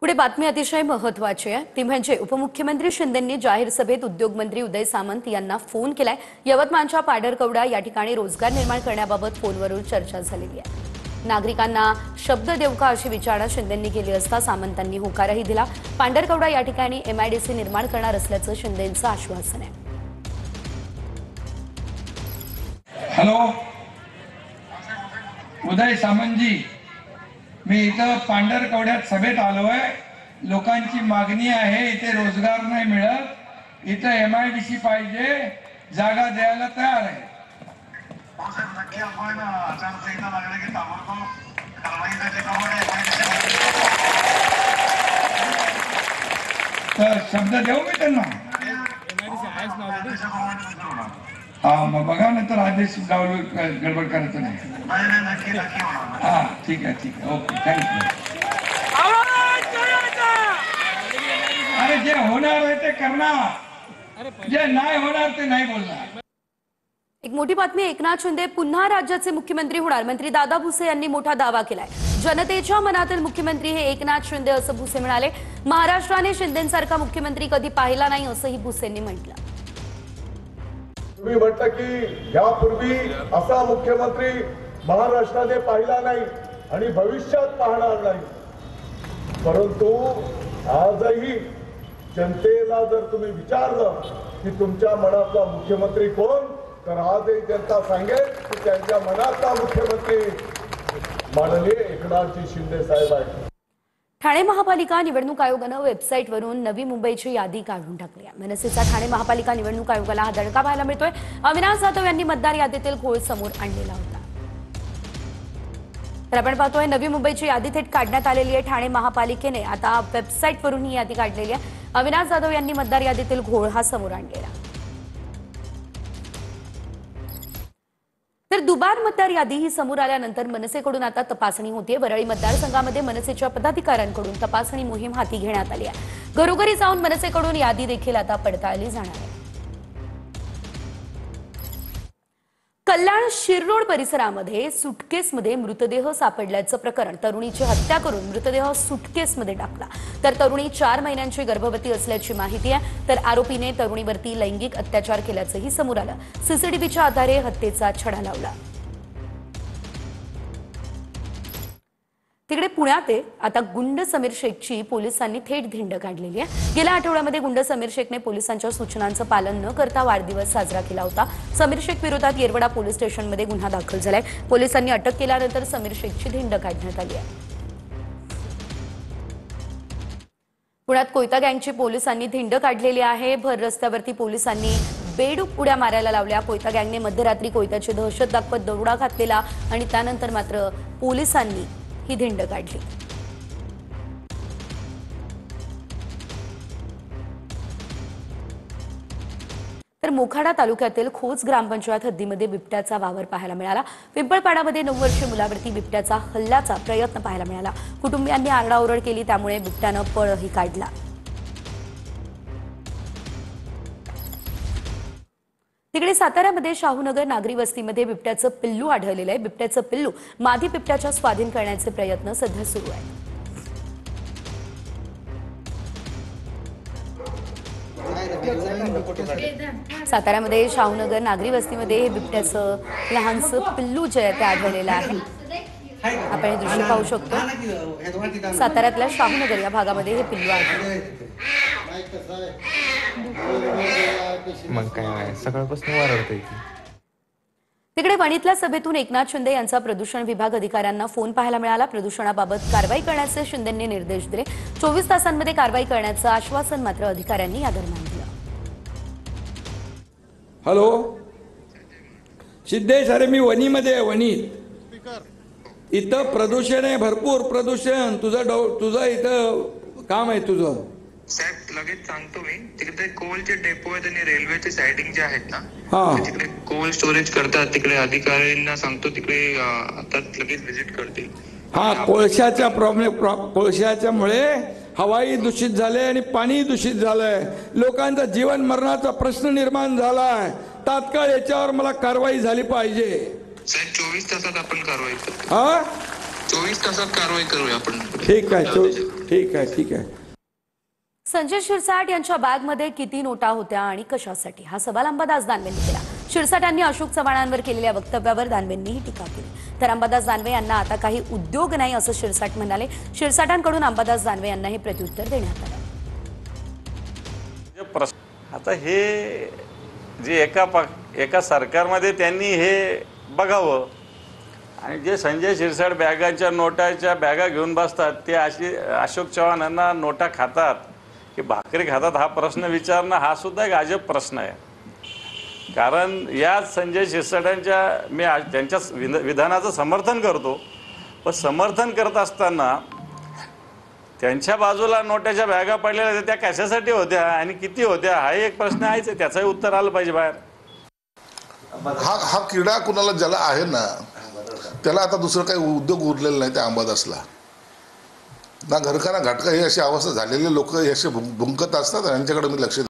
पुढे बातमी अतिशय महत्त्वाची आहे ती म्हणजे उपमुख्यमंत्री शिंदेंनी जाहीर सभेत उद्योगमंत्री उदय सामंत यांना फोन केलाय। यवतमाळच्या पांढरकवडा या ठिकाणी रोजगार निर्माण करण्याबाबत फोनवरून चर्चा झालेली आहे। नागरिकांना शब्द देऊ का अशी विचारणा शिंदेंनी केली असता सामंतांनी होकारही दिला। पांढरकवडा या ठिकाणी MIDC निर्माण करणार असल्याचं शिंदेंचं आश्वासन आहे। हॅलो उदय सामंत जी, मी इथं पांढरकवड्यात सभेत आलोय। लोकांची मागणी आहे, इथे रोजगार नाही मिळत, इथं MIDC पाहिजे, जागा द्यायला तयार आहे। तर शब्द देऊ मी त्यांना। हाँ मग बघा नंतर आदेश गडबड करायचं नाही। हाँ ठीक है ओके थँक्यू। अरे जे होणार आहे ते करणार, जे नाही होणार ते नाही बोलणार। एक मोठी बातमी, एकनाथ शिंदे पुन्हा राज्याचे मुख्यमंत्री होणार। मंत्री दादा भुसे यांनी मोठा दावा केलाय। जनतेच्या मनातील मुख्यमंत्री हे एकनाथ शिंदे असं भुसे म्हणाले। महाराष्ट्राने शिंदेंसारखा मुख्यमंत्री कधी पाहिला नाही असंही भुसेंनी म्हटलं। तुम्ही म्हटलं की यापूर्वी असा मुख्यमंत्री महाराष्ट्राने पाहिला नाही आणि भविष्यात पाहणार नाही, परंतु आजही जनतेला जर तुम्ही विचारलं की तुमच्या मनातला मुख्यमंत्री कोण, तर आजही जनता सांगेल की त्यांच्या मनातला मुख्यमंत्री माननीय एकनाथजी शिंदे साहेब आहेत। ठाणे महापालिका निवडणूक आयोगानं वेबसाईटवरून नवी मुंबईची यादी काढून टाकली आहे। मनसेचा ठाणे महापालिका निवडणूक आयोगाला हा दणका पाहायला मिळतोय। अविनाश जाधव यांनी मतदार यादीतील घोळ समोर आणलेला होता। तर आपण पाहतोय नवी मुंबईची यादी थेट काढण्यात आलेली आहे। ठाणे महापालिकेने आता वेबसाईटवरून ही यादी काढलेली आहे। अविनाश जाधव यांनी मतदार यादीतील घोळ हा समोर आणलेला। तर दुबार मतदार यादी ही समोर आल्यानंतर मनसेकडून आता तपासणी होतीये। वरळी मतदारसंघामध्ये मनसेच्या पदाधिकाऱ्यांकडून तपासणी मोहीम हाती घेण्यात आली आहे। घरोघरी जाऊन मनसेकडून यादी देखील आता पडताळली जाणार आहे। कल्याण शिररोड परिसरामध्ये सुटकेसमध्ये मृतदेह सापडल्याचं प्रकरण, तरुणीची हत्या करून मृतदेह सुटकेसमध्ये टाकला। तर तरुणी 4 महिन्यांची गर्भवती असल्याची माहिती आहे। तर आरोपीने तरुणीवरती लैंगिक अत्याचार केल्याचंही समोर आलं। CCTVच्या आधारे हत्येचा छडा लावला। तिकडे पुण्यात आता गुंड समीर शेखची पोलिसांनी थेट धिंड काढलेली आहे। गेल्या आठवड्यामध्ये गुंड समीर शेखने पोलिसांच्या सूचनांचं पालन न करता वाढदिवस साजरा केला होता। समीर शेख विरोधात येरवडा पोलीस स्टेशनमध्ये गुन्हा दाखल झालाय। पोलिसांनी अटक केल्यानंतर समीर शेखची धिंड काढण्यात आली आहे। पुण्यात कोयता गँगची पोलिसांनी धिंड काढलेली आहे। भर रस्त्यावरती पोलिसांनी बेडूक उड्या मारायला लावल्या। कोयता गँगने मध्यरात्री कोयत्याची दहशत दाखवत दरोडा घातलेला आणि त्यानंतर मात्र पोलिसांनी ही धिंड काढली। तर मोखाडा तालुक्यातील खोच ग्रामपंचायत हद्दीमध्ये बिबट्याचा वावर पाहायला मिळाला। पिंपळपाडामध्ये 9 वर्षीय मुलावरती बिबट्याचा हल्ल्याचा प्रयत्न पाहायला मिळाला। कुटुंबियांनी आरडाओरड केली, त्यामुळे बिबट्यानं पळही काढला। तिकडे साताऱ्यामध्ये शाहूनगर नागरी वस्तीमध्ये बिबट्याचं पिल्लू आढळलेलं आहे। बिबट्याचं पिल्लू मादी बिबट्याच्या स्वाधीन करण्याचे प्रयत्न सध्या सुरू आहेत। साताऱ्यामध्ये शाहूनगर नागरी वस्तीमध्ये बिबट्याचं लहानसं पिल्लू जे आहे ते आढळलेलं आहे। आपण हे दृश्य पाहू शकतो। साताऱ्यातल्या शाहूनगर या भागामध्ये हे पिल्लू आढळले। मग काय सकाळपासून वारवतंय की। तिकडे वणीतल्या सभेतून एकनाथ शिंदे यांचा प्रदूषण विभाग अधिकाऱ्यांना फोन पाहायला मिळाला। प्रदूषणाबाबत कारवाई करण्याचे शिंदेंनी निर्देश दिले। 24 तासांमध्ये कारवाई करण्याचं आश्वासन मात्र अधिकाऱ्यांनी या दरम्यान दिलं। हॅलो शिंदे सर, मी वणीमध्ये आहे। वणीत इथं प्रदूषण आहे, भरपूर प्रदूषण। तुझं इथं काम आहे तुझं। साहेब लगेच सांगतो मी। तिकडे कोलचे डेपो आहेत आणि रेल्वेचे साइडिंग जे आहेत ना, तिकडे कोल स्टोरेज करतात। तिकडे अधिकाऱ्यांना सांगतो, तिकडे आता लगेच व्हिजिट करतील। हा, कोळशाचा प्रॉब्लेम, कोळशाच्यामुळे हवाई दूषित झाले आणि पाणी दूषित झालंय। लोकांचा जीवन मरणाचा प्रश्न निर्माण झालाय। तात्काळ याच्यावर मला कारवाई झाली पाहिजे। साहेब 24 तासात आपण कारवाई करू। 24 तासात कारवाई करूया आपण। ठीक आहे। ठीक आहे ठीक आहे. संजय शिरसाट यांच्या बॅगमध्ये किती नोटा होत्या आणि कशासाठी हा सवाल अंबादास दानवेंनी केला. शिरसाटांनी अशोक चव्हाणांवर केलेल्या वक्तव्यावर दानवेंनी ही टीका केली. तर अंबादास दानवे यांना आता काही उद्योग नाही असं शिरसाट म्हणाले. शिरसाटांकडून अंबादास दानवे यांना हे प्रत्युत्तर देण्यात आलं. आता हे जे एका सरकारमध्ये त्यांनी हे बघावं आणि जे संजय शिरसाट बॅगांच्या नोटाच्या बॅगा घेऊन बसतात ते अशोक चव्हाणांना नोटा खातात की भाकरी खातात हा प्रश्न विचारणं हा सुद्धा एक अजब प्रश्न आहे. कारण या संजय शिरसाटांच्या मी त्यांच्या विधानाचं समर्थन करतो, पण समर्थन करत असताना त्यांच्या बाजूला नोटाच्या बॅगा पडलेल्या होत्या त्या कशासाठी होत्या आणि किती होत्या हा एक प्रश्न आहेच. त्याचंही उत्तर आलं पाहिजे बाहेर. हा किडा कुणाला ज्याला आहे ना त्याला आता दुसरं काही उद्योग उरलेला नाही त्या अंबादासला. ना घरका ना घाटका ही अशी अवस्था झालेले लोक हे असे भुंकत असतात. यांच्याकडे मी लक्ष